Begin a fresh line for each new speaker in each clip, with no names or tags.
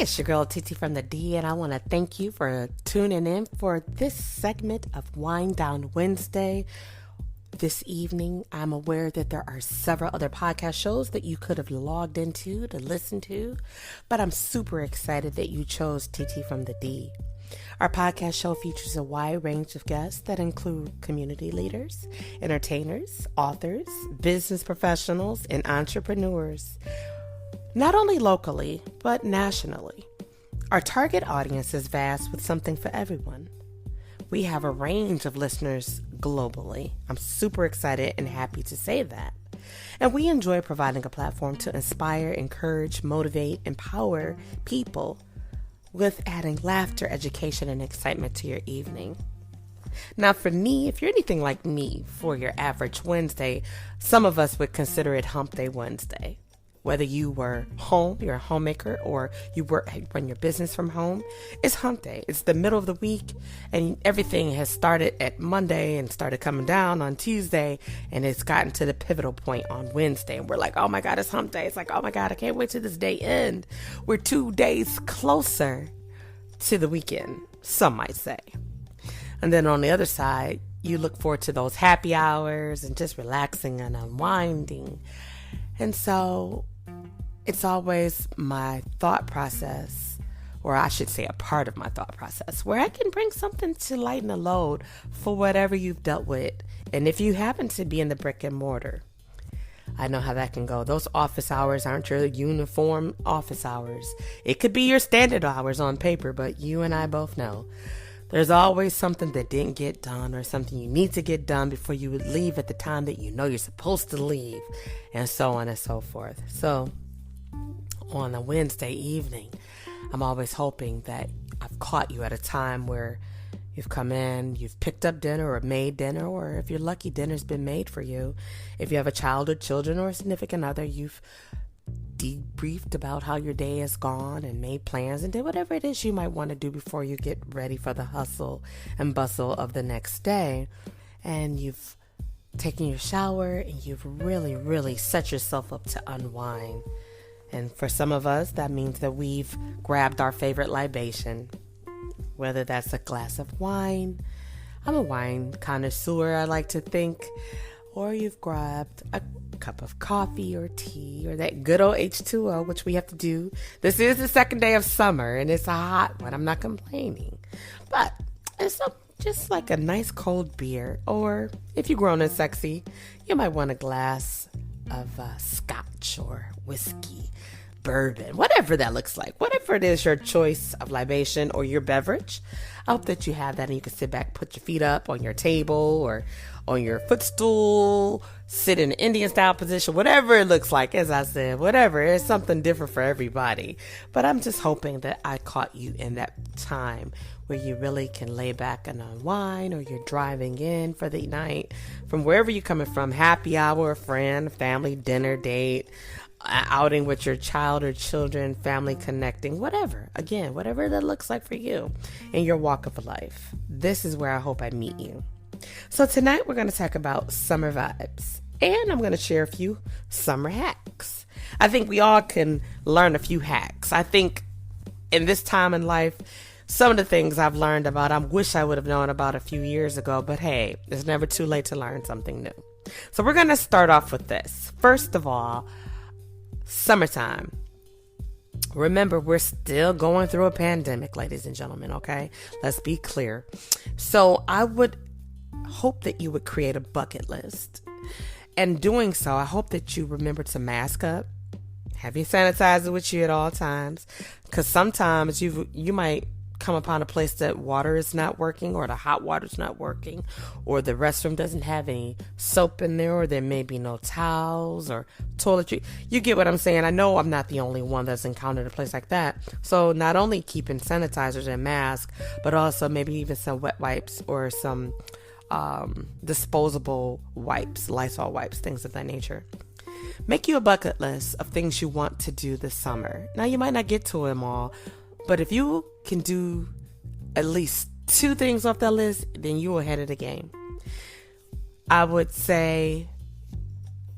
it's your girl TT from the D, and I want to thank you for tuning in for this segment of Wind Down Wednesday. This evening, I'm aware that there are several other podcast shows that you could have logged into to listen to, but I'm super excited that you chose TT from the D. Our podcast show features a wide range of guests that include community leaders, entertainers, authors, business professionals, and entrepreneurs. Not only locally, but nationally. Our target audience is vast with something for everyone. We have a range of listeners globally. I'm super excited and happy to say that. And we enjoy providing a platform to inspire, encourage, motivate, empower people with adding laughter, education, and excitement to your evening. Now for me, if you're anything like me, for your average Wednesday, some of us would consider it Hump Day Wednesday. Whether you were home, you're a homemaker, or you run your business from home, it's hump day. It's the middle of the week, and everything has started at Monday and started coming down on Tuesday, and it's gotten to the pivotal point on Wednesday. And we're like, oh my God, it's hump day. It's like, oh my God, I can't wait till this day ends. We're 2 days closer to the weekend, some might say. And then on the other side, you look forward to those happy hours and just relaxing and unwinding. And so it's always my thought process, or I should say a part of my thought process, where I can bring something to lighten the load for whatever you've dealt with. And if you happen to be in the brick and mortar, I know how that can go. Those office hours aren't your uniform office hours. It could be your standard hours on paper, but you and I both know there's always something that didn't get done or something you need to get done before you would leave at the time that you know you're supposed to leave, and so on and so forth. So on a Wednesday evening, I'm always hoping that I've caught you at a time where you've come in, you've picked up dinner or made dinner, or if you're lucky, dinner's been made for you. If you have a child or children or a significant other, you've debriefed about how your day has gone and made plans and did whatever it is you might want to do before you get ready for the hustle and bustle of the next day. And you've taken your shower and you've really set yourself up to unwind. And for some of us, that means that we've grabbed our favorite libation, whether that's a glass of wine. I'm a wine connoisseur, I like to think. Or you've grabbed a cup of coffee or tea or that good old H2O, which we have to do. This is the second day of summer and it's a hot one. I'm not complaining. But it's just like a nice cold beer. Or if you're grown and sexy, you might want a glass of scotch or whiskey, bourbon, whatever that looks like. Whatever it is, your choice of libation or your beverage. I hope that you have that and you can sit back, put your feet up on your table or on your footstool, sit in an Indian style position, whatever it looks like. As I said, whatever, it's something different for everybody. But I'm just hoping that I caught you in that time where you really can lay back and unwind, or you're driving in for the night from wherever you're coming from, happy hour, friend, family, dinner, date, outing with your child or children, family connecting, whatever. Again, whatever that looks like for you in your walk of life. This is where I hope I meet you. So tonight we're going to talk about summer vibes, and I'm going to share a few summer hacks. I think we all can learn a few hacks. I think in this time in life, some of the things I've learned about, I wish I would have known about a few years ago, but hey, it's never too late to learn something new. So we're going to start off with this. First of all, summertime. Remember, we're still going through a pandemic, ladies and gentlemen, okay? Let's be clear. So I would hope that you would create a bucket list. And doing so, I hope that you remember to mask up, have your sanitizer with you at all times, because sometimes you might come upon a place that water is not working, or the hot water's not working, or the restroom doesn't have any soap in there, or there may be no towels or toiletry. You get what I'm saying? I know I'm not the only one that's encountered a place like that. So not only keeping sanitizers and masks, but also maybe even some wet wipes or some disposable wipes, Lysol wipes, things of that nature. Make you a bucket list of things you want to do this summer. Now, you might not get to them all, but if you can do at least 2 things off that list, then you're ahead of the game. I would say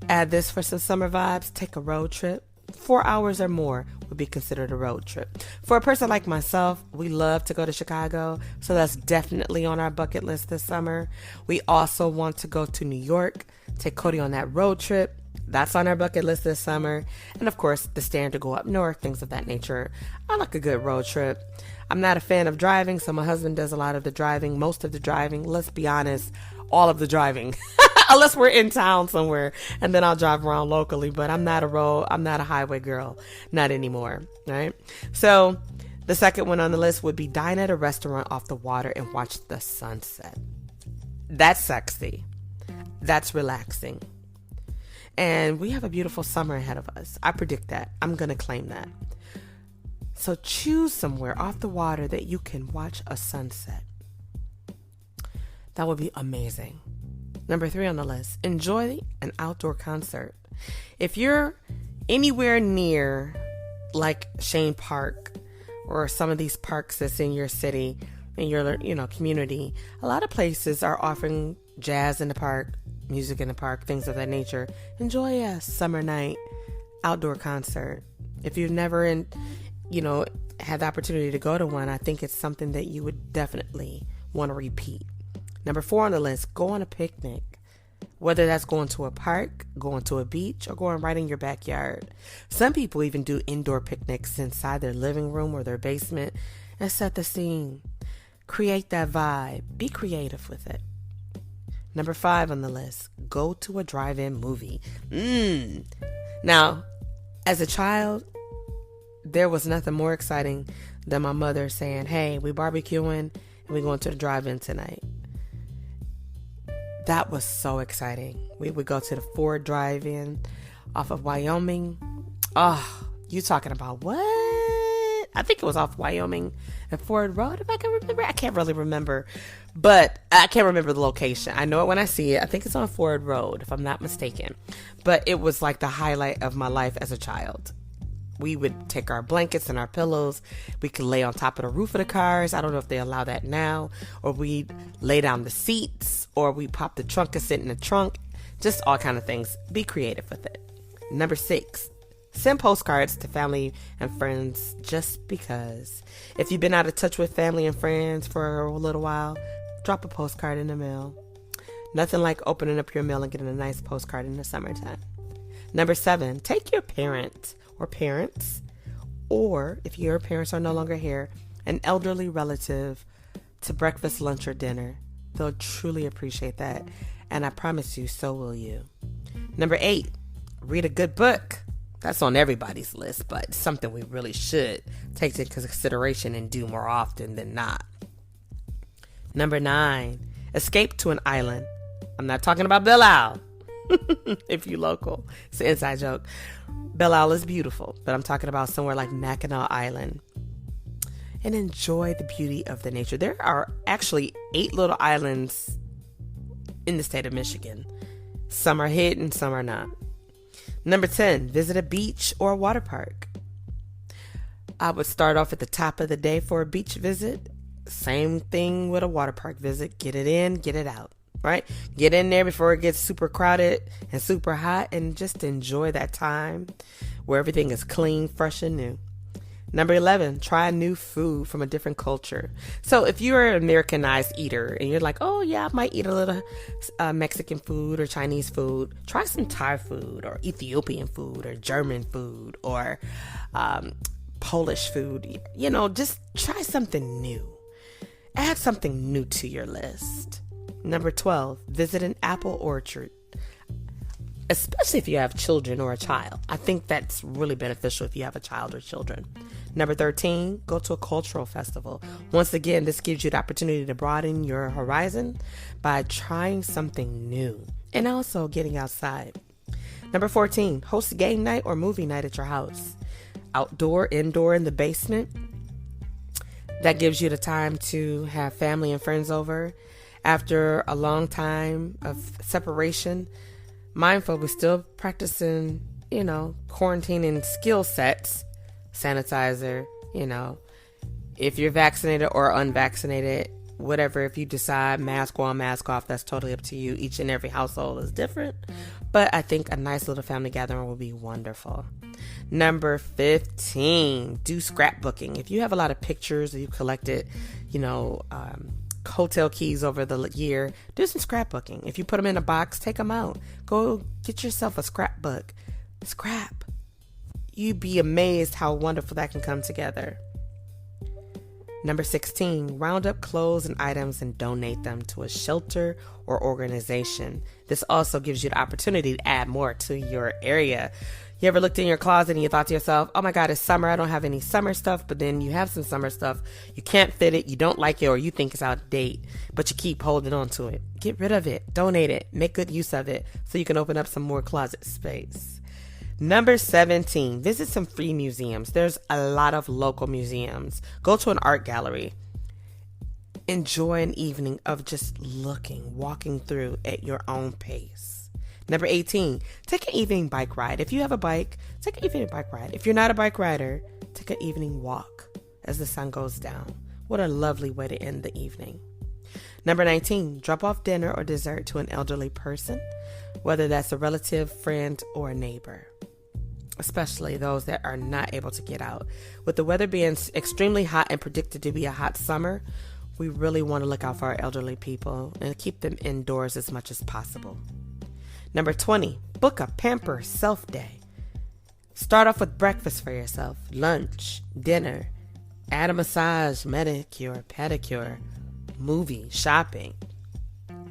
add this for some summer vibes. Take a road trip. 4 hours or more would be considered a road trip. For a person like myself, we love to go to Chicago, so that's definitely on our bucket list this summer. We also want to go to New York, take Cody on that road trip. That's on our bucket list this summer. And of course, the stand to go up north, things of that nature. I like a good road trip. I'm not a fan of driving, so my husband does a lot of the driving, most of the driving. Let's be honest, all of the driving. Unless we're in town somewhere, and then I'll drive around locally. But I'm not a highway girl. Not anymore, right? So the second one on the list would be dine at a restaurant off the water and watch the sunset. That's sexy. That's relaxing. And we have a beautiful summer ahead of us. I predict that. I'm going to claim that. So choose somewhere off the water that you can watch a sunset. That would be amazing. Number 3 on the list, enjoy an outdoor concert. If you're anywhere near like Shane Park or some of these parks that's in your city, in your community, a lot of places are offering jazz in the park, music in the park, things of that nature. Enjoy a summer night outdoor concert. If you've never had the opportunity to go to one, I think it's something that you would definitely want to repeat. Number 4 on the list, go on a picnic. Whether that's going to a park, going to a beach, or going right in your backyard. Some people even do indoor picnics inside their living room or their basement and set the scene. Create that vibe. Be creative with it. Number 5 on the list, go to a drive-in movie. Now, as a child, there was nothing more exciting than my mother saying, hey, we barbecuing and we going to the drive-in tonight. That was so exciting. We would go to the Ford drive-in off of Wyoming. Oh, you talking about what? I think it was off Wyoming and Ford Road, if I can remember. I can't really remember, but I can't remember the location. I know it when I see it. I think it's on Ford Road, if I'm not mistaken. But it was like the highlight of my life as a child. We would take our blankets and our pillows. We could lay on top of the roof of the cars. I don't know if they allow that now. Or we'd lay down the seats. Or we pop the trunk and sit in the trunk. Just all kind of things. Be creative with it. Number 6. Send postcards to family and friends just because. If you've been out of touch with family and friends for a little while, drop a postcard in the mail. Nothing like opening up your mail and getting a nice postcard in the summertime. Number 7. Take your parents, or if your parents are no longer here, an elderly relative to breakfast, lunch, or dinner. They'll truly appreciate that, and I promise you, so will you. Number 8, read a good book. That's on everybody's list, but it's something we really should take into consideration and do more often than not. Number 9, escape to an island. I'm not talking about Belle Isle. If you local, it's an inside joke. Belle Isle is beautiful, but I'm talking about somewhere like Mackinac Island. And enjoy the beauty of the nature. There are actually 8 little islands in the state of Michigan. Some are hidden, some are not. Number 10, visit a beach or a water park. I would start off at the top of the day for a beach visit. Same thing with a water park visit. Get it in, get it out. Right? Get in there before it gets super crowded and super hot, and just enjoy that time where everything is clean, fresh, and new. Number 11, try new food from a different culture. So if you're an Americanized eater and you're like, oh yeah, I might eat a little Mexican food or Chinese food, try some Thai food or Ethiopian food or German food or Polish food. Just try something new. Add something new to your list. Number 12, visit an apple orchard, especially if you have children or a child. I think that's really beneficial if you have a child or children. Number 13, go to a cultural festival. Once again, this gives you the opportunity to broaden your horizon by trying something new and also getting outside. Number 14, host a game night or movie night at your house. Outdoor, indoor, in the basement. That gives you the time to have family and friends over. After a long time of separation, mindful, we're still practicing, quarantining skill sets, sanitizer, if you're vaccinated or unvaccinated, whatever, if you decide mask on, mask off, that's totally up to you. Each and every household is different, but I think a nice little family gathering will be wonderful. Number 15, do scrapbooking. If you have a lot of pictures or you collected, hotel keys over the year, do some scrapbooking. If you put them in a box, take them out. Go get yourself a scrapbook. Scrap. You'd be amazed how wonderful that can come together. Number 16, round up clothes and items and donate them to a shelter or organization. This also gives you the opportunity to add more to your area. You ever looked in your closet and you thought to yourself, oh my God, it's summer, I don't have any summer stuff, but then you have some summer stuff, you can't fit it, you don't like it, or you think it's out of date, but you keep holding on to it. Get rid of it, donate it, make good use of it so you can open up some more closet space. Number 17, visit some free museums. There's a lot of local museums. Go to an art gallery. Enjoy an evening of just walking through at your own pace. Number 18, take an evening bike ride. If you have a bike, take an evening bike ride. If you're not a bike rider, take an evening walk as the sun goes down. What a lovely way to end the evening. Number 19, drop off dinner or dessert to an elderly person, whether that's a relative, friend, or a neighbor, especially those that are not able to get out. With the weather being extremely hot and predicted to be a hot summer, we really want to look out for our elderly people and keep them indoors as much as possible. Number 20, book a pamper self day. Start off with breakfast for yourself, lunch, dinner, add a massage, manicure, pedicure, movie, shopping,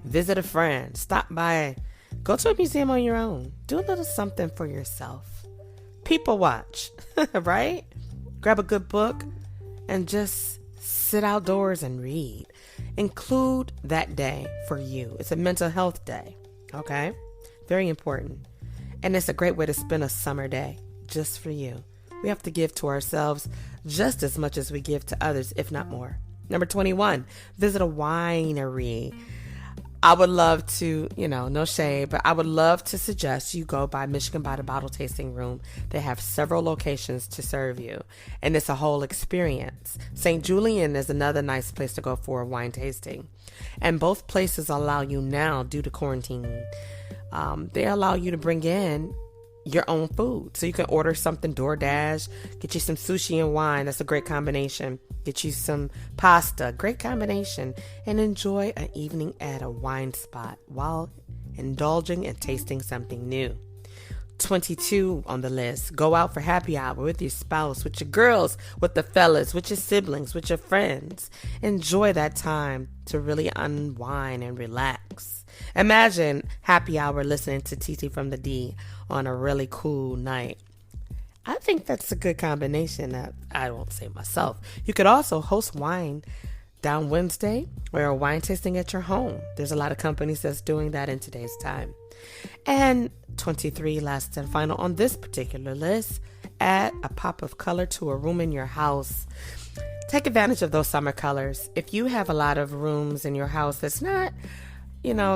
visit a friend, stop by, go to a museum on your own, do a little something for yourself. People watch, right? Grab a good book and just sit outdoors and read. Include that day for you. It's a mental health day, okay? Very important. And it's a great way to spend a summer day just for you. We have to give to ourselves just as much as we give to others, if not more. Number 21, visit a winery. I would love to, no shade, but I would love to suggest you go by Michigan by the Bottle Tasting Room. They have several locations to serve you, and it's a whole experience. St. Julian is another nice place to go for a wine tasting. And both places allow you now, due to quarantine, they allow you to bring in your own food. So you can order something DoorDash, get you some sushi and wine. That's a great combination. Get you some pasta, great combination, and enjoy an evening at a wine spot while indulging and tasting something new. 22 on the list. Go out for happy hour with your spouse, with your girls, with the fellas, with your siblings, with your friends. Enjoy that time to really unwind and relax. Imagine happy hour listening to TT from the D on a really cool night. I think that's a good combination. I won't say myself. You could also host Wine Down Wednesday or a wine tasting at your home. There's a lot of companies that's doing that in today's time. And 23, last and final on this particular list, add a pop of color to a room in your house. Take advantage of those summer colors. If you have a lot of rooms in your house that's not,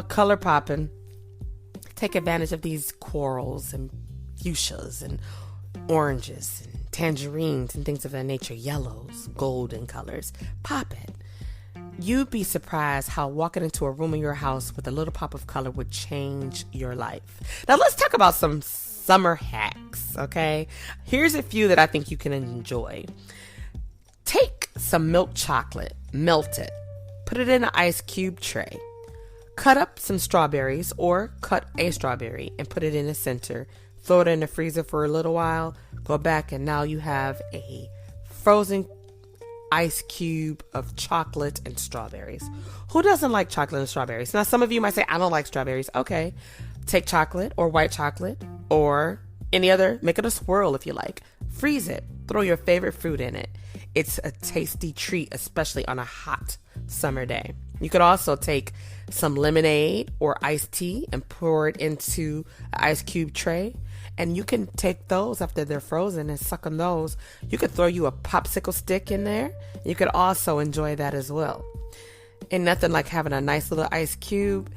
color popping, take advantage of these corals and fuchsias and oranges and tangerines and things of that nature, yellows, golden colors. Pop it. You'd be surprised how walking into a room in your house with a little pop of color would change your life. Now let's talk about some summer hacks, okay? Here's a few that I think you can enjoy. Take some milk chocolate, melt it, put it in an ice cube tray. Cut up some strawberries or cut a strawberry and put it in the center. Throw it in the freezer for a little while. Go back and now you have a frozen ice cube of chocolate and strawberries. Who doesn't like chocolate and strawberries? Now, some of you might say, I don't like strawberries. Okay. Take chocolate or white chocolate or any other. Make it a swirl if you like. Freeze it. Throw your favorite fruit in it. It's a tasty treat, especially on a hot summer day. You could also take some lemonade or iced tea and pour it into an ice cube tray. And you can take those after they're frozen and suck on those. You could throw you a popsicle stick in there. You could also enjoy that as well. And nothing like having a nice little ice cube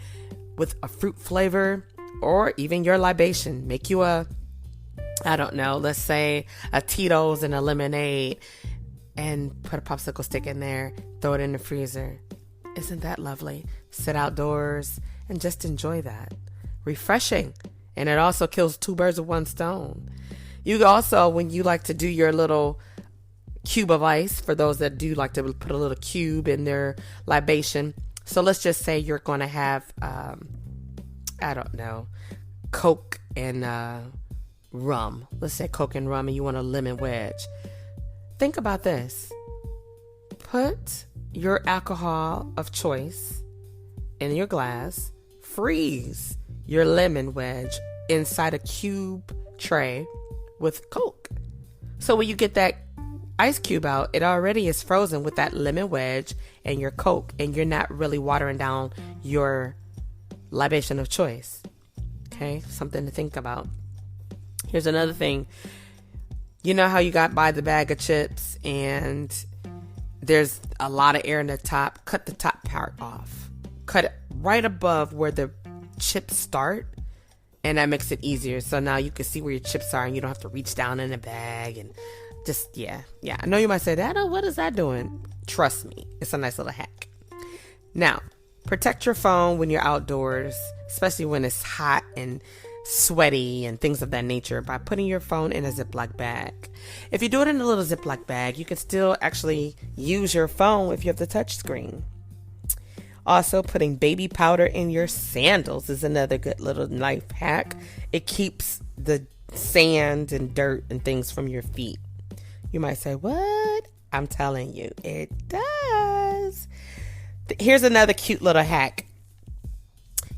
with a fruit flavor or even your libation. Make you let's say a Tito's and a lemonade and put a popsicle stick in there. Throw it in the freezer. Isn't that lovely? Sit outdoors and just enjoy that. Refreshing. And it also kills two birds with one stone. You also, when you like to do your little cube of ice, for those that do like to put a little cube in their libation. So let's just say you're going to have, I don't know, Coke and rum. Let's say Coke and rum, and you want a lemon wedge. Think about this. Put your alcohol of choice in your glass. Freeze your lemon wedge inside a cube tray with Coke. So when you get that ice cube out, it already is frozen with that lemon wedge and your Coke, and you're not really watering down your libation of choice. Okay, something to think about. Here's another thing. You know how you got by the bag of chips and there's a lot of air in the top? Cut the top part off. Cut it right above where the chips start, and that makes it easier. So now you can see where your chips are and you don't have to reach down in the bag and just, yeah. I know you might say that. Oh, what is that doing? Trust me, it's a nice little hack. Now, protect your phone when you're outdoors, especially when it's hot and sweaty and things of that nature, by putting your phone in a Ziploc bag. If you do it in a little Ziploc bag, you can still actually use your phone if you have the touch screen. Also, putting baby powder in your sandals is another good little life hack. It keeps the sand and dirt and things from your feet. You might say, what? I'm telling you, it does. Here's another cute little hack.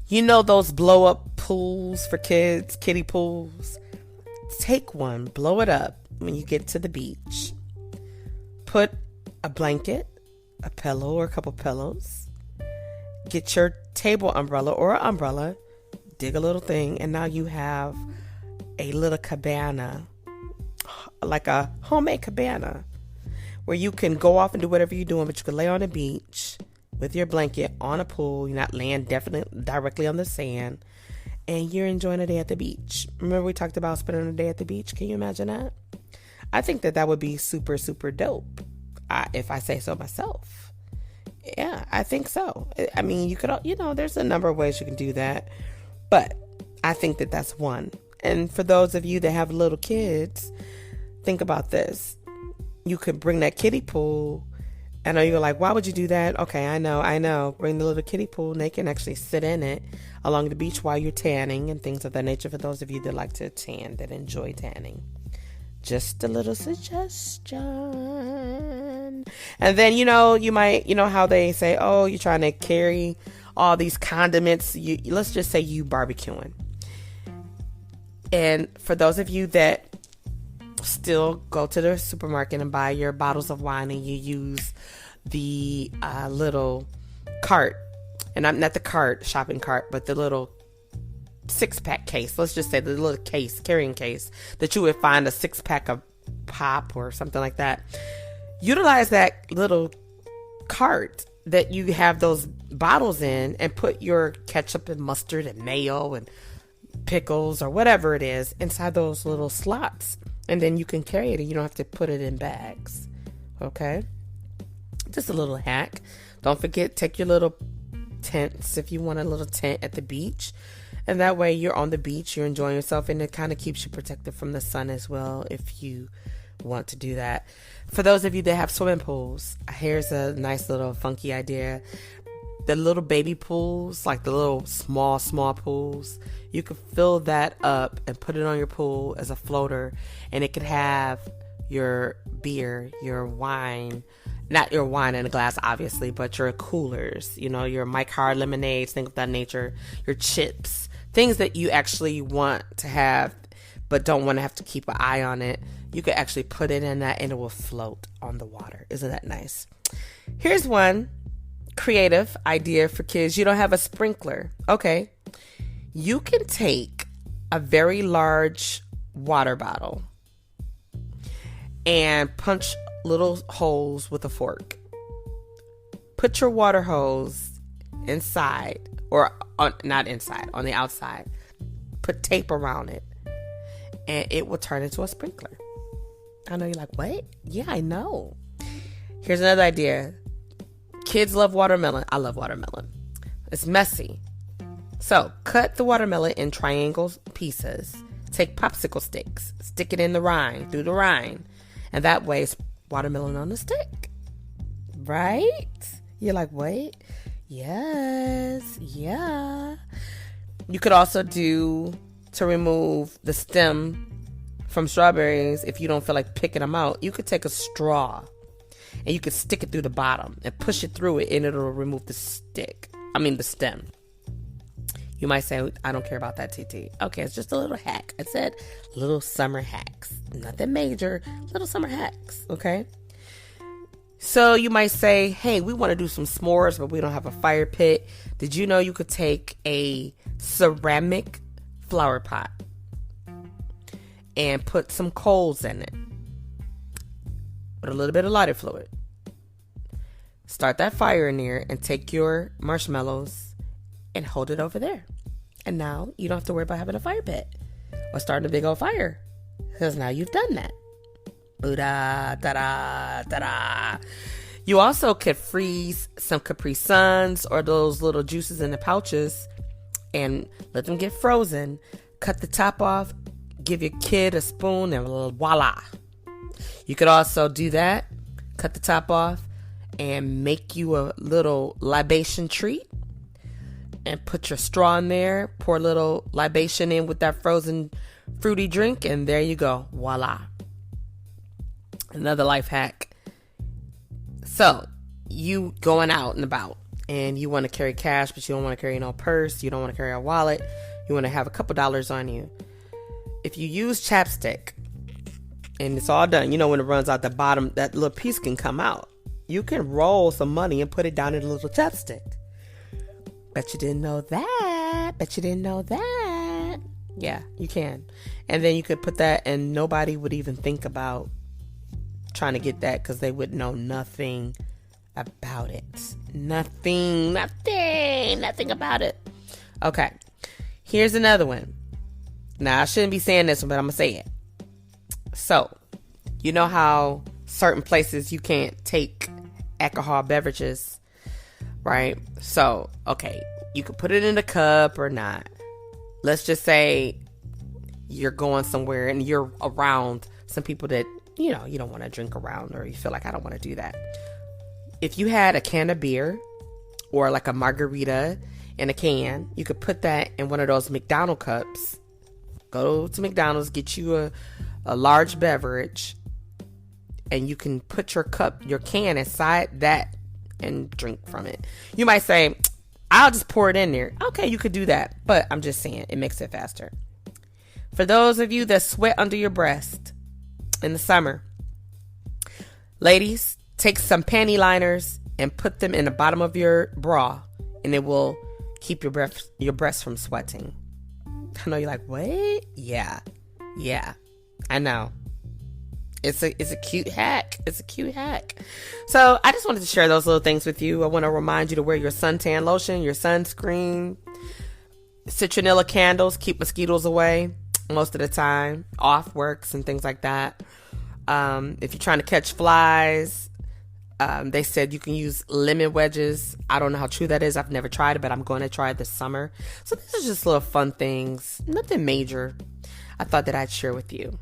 You know those blow up pools for kids, kiddie pools? Take one, blow it up when you get to the beach. Put a blanket, a pillow or a couple pillows. Get your table umbrella or an umbrella, dig a little thing, and now you have a little cabana, like a homemade cabana, where you can go off and do whatever you're doing, but you can lay on the beach with your blanket on a pool. You're not laying definitely directly on the sand, and you're enjoying a day at the beach. Remember we talked about spending a day at the beach? Can you imagine that? I think that would be super, super dope, if I say so myself. Yeah, I think so. I mean, you could, there's a number of ways you can do that, but I think that that's one. And for those of you that have little kids, think about this. You could bring that kiddie pool. I know you're like, why would you do that? Okay, I know. Bring the little kiddie pool and they can actually sit in it along the beach while you're tanning and things of that nature, for those of you that like to tan, that enjoy tanning. Just a little suggestion. And then, you might, how they say, oh, you're trying to carry all these condiments. Let's just say you barbecuing. And for those of you that still go to the supermarket and buy your bottles of wine, and you use the little cart, and I'm not the cart, shopping cart, but the little 6-pack case. Let's just say the little case, carrying case that you would find a 6-pack of pop or something like that. Utilize that little cart that you have those bottles in and put your ketchup and mustard and mayo and pickles or whatever it is inside those little slots. And then you can carry it and you don't have to put it in bags. Okay? Just a little hack. Don't forget, take your little tents if you want a little tent at the beach. And that way you're on the beach, you're enjoying yourself, and it kind of keeps you protected from the sun as well if you want to do that. For those of you that have swimming pools, here's a nice little funky idea. The little baby pools, like the little small pools, you could fill that up and put it on your pool as a floater, and it could have your beer, your wine, not your wine in a glass, obviously, but your coolers, your Mike Hard lemonades, things of that nature, your chips, things that you actually want to have, but don't want to have to keep an eye on it. You could actually put it in that and it will float on the water. Isn't that nice? Here's one creative idea for kids. You don't have a sprinkler. Okay. You can take a very large water bottle and punch little holes with a fork. Put your water hose inside, or not inside, on the outside. Put tape around it, and it will turn into a sprinkler. I know you're like, what? Yeah, I know. Here's another idea. Kids love watermelon. I love watermelon. It's messy. So cut the watermelon in triangle pieces. take popsicle sticks, stick it in the rind, through the rind. And that way it's watermelon on the stick. Right? You're like, wait. Yes. Yeah. You could also do, to remove the stem from strawberries, if you don't feel like picking them out, you could take a straw and you could stick it through the bottom and push it through it, and it'll remove the stem. You might say, I don't care about that, TT. Okay, it's just a little hack. I said little summer hacks. Nothing major, little summer hacks, okay? So you might say, hey, we want to do some s'mores, but we don't have a fire pit. Did you know you could take a ceramic flower pot and put some coals in it with a little bit of lighter fluid? Start that fire in there and take your marshmallows and hold it over there. And now you don't have to worry about having a fire pit or starting a big old fire, because now you've done that. Ooh-da, da-da, da-da. You also could freeze some Capri Suns or those little juices in the pouches and let them get frozen. Cut the top off, give your kid a spoon, and voila. You could also do that, cut the top off, and make you a little libation treat. And put your straw in there, pour a little libation in with that frozen fruity drink, and there you go. Voila. Another life hack. So, you going out and about, and you want to carry cash, but you don't want to carry no purse, you don't want to carry a wallet, you want to have a couple dollars on you. If you use chapstick, and it's all done, when it runs out the bottom, that little piece can come out. You can roll some money and put it down in a little chapstick. Bet you didn't know that. Yeah, you can. And then you could put that, and nobody would even think about trying to get that, because they would know nothing about it. Nothing about it. Okay, here's another one. Now, I shouldn't be saying this one, but I'm going to say it. So, you know how certain places you can't take alcohol beverages, right? So, okay, you could put it in a cup or not. Let's just say you're going somewhere and you're around some people that, you don't want to drink around, or you feel like, I don't want to do that. If you had a can of beer or like a margarita in a can, you could put that in one of those McDonald's cups. Go to McDonald's, get you a large beverage, and you can put your can inside that and drink from it. You might say, I'll just pour it in there. Okay, you could do that, but I'm just saying it makes it faster. For those of you that sweat under your breast in the summer, ladies, take some panty liners and put them in the bottom of your bra, and it will keep your breasts from sweating. I know you're like, what? Yeah, I know. It's a cute hack. So I just wanted to share those little things with you. I want to remind you to wear your suntan lotion, your sunscreen, citronella candles, keep mosquitoes away most of the time, off works and things like that. If you're trying to catch flies, they said you can use lemon wedges. I don't know how true that is. I've never tried it, but I'm going to try it this summer. So these are just little fun things, nothing major. I thought that I'd share with you.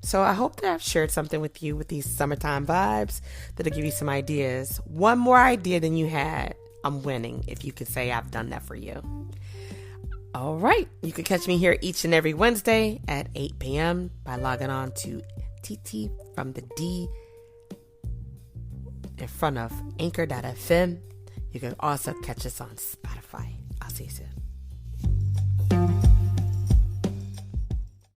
So I hope that I've shared something with you with these summertime vibes that'll give you some ideas. One more idea than you had, I'm winning, if you could say I've done that for you. All right. You can catch me here each and every Wednesday at 8 p.m. by logging on to TTFromTheD in front of Anchor.fm. You can also catch us on Spotify. I'll see you soon.